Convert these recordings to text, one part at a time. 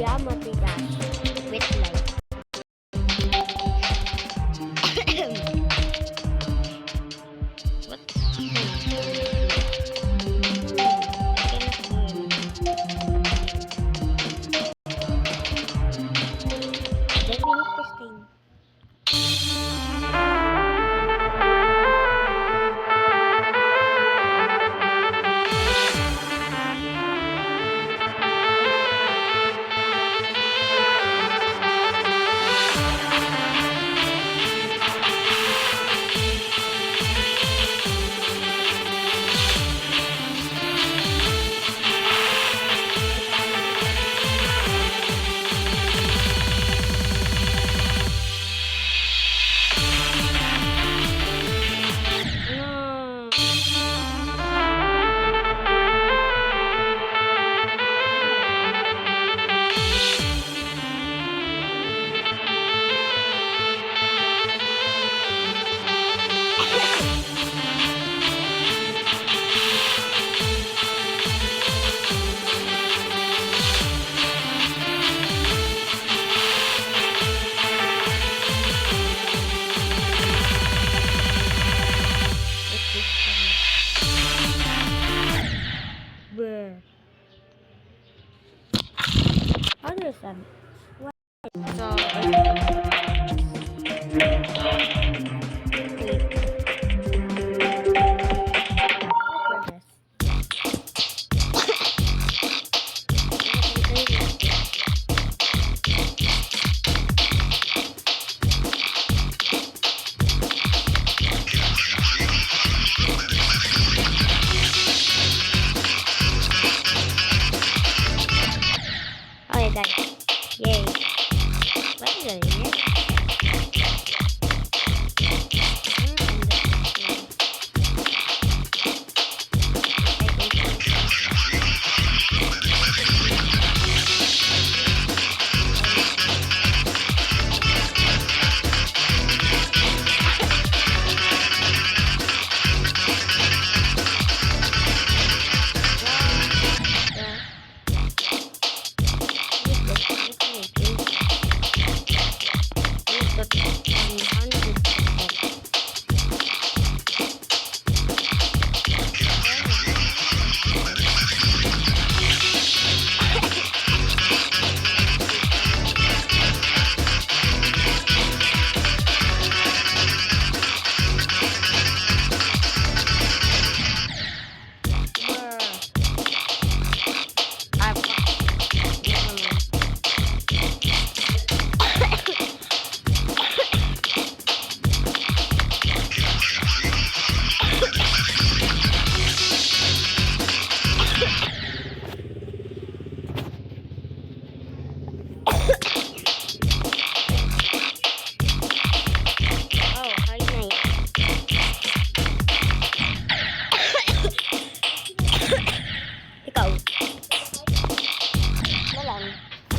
matigas. Wait lang. Understand? So, okay guys. Yay. What is it here?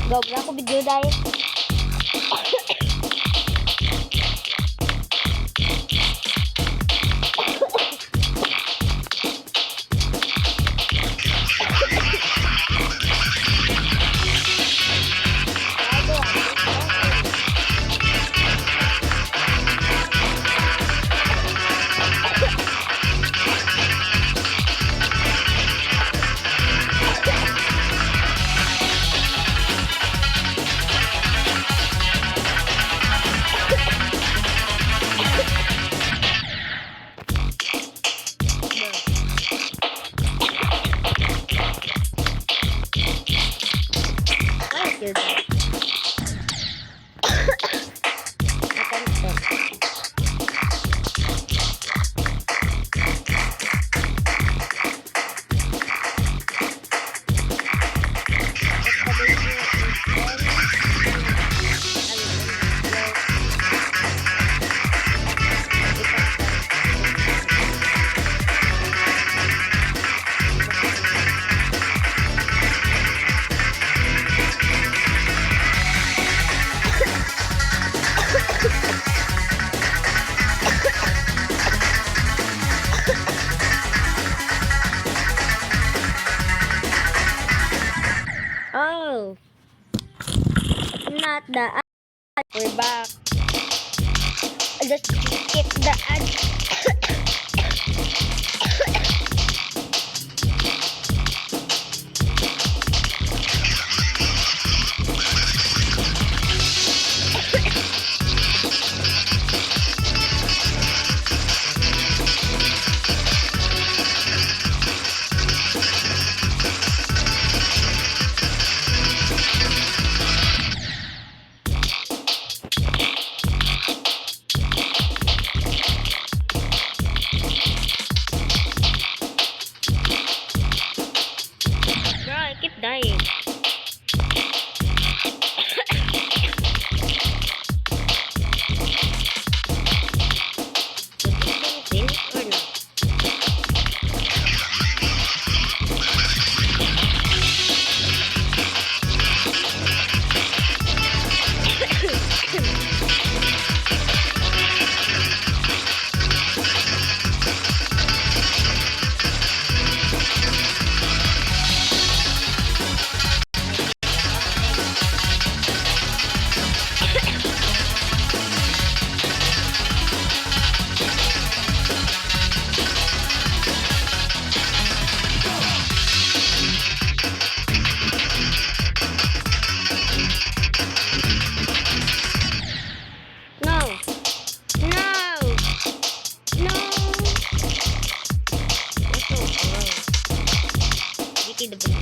Gawag na ako video dahil not the ad. We're back. Just skip the ad. Bro, I keep dying. So this thing finished or not? No! No! No! What's so slow? Vicky the Bully.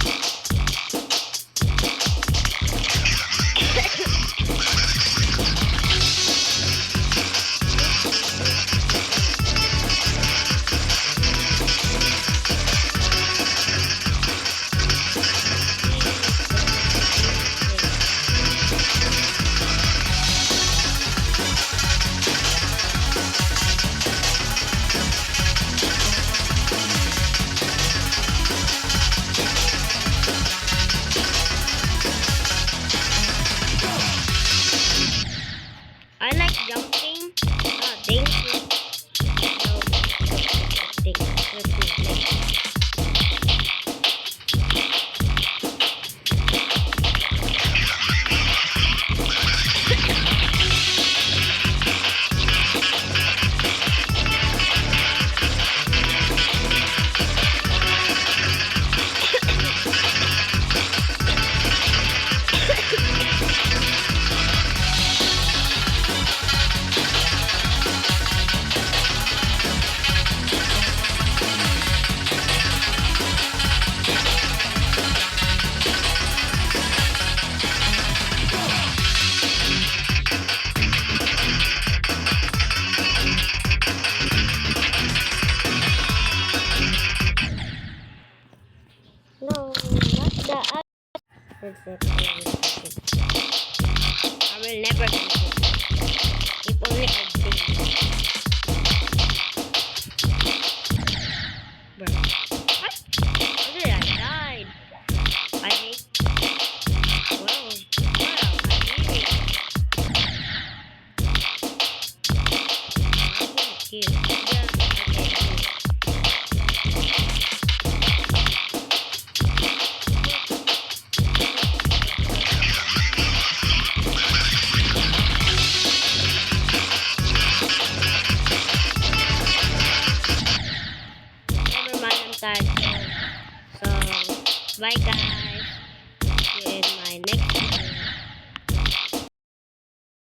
I like jumping. Ah, thank you. No, thank No, not the ad. I will never do this. If only I think. Bro. What? How did I died? I hate. Wow. Wow. I hate. Yeah, okay. Never mind, I'm tired. So, bye guys. See you in my next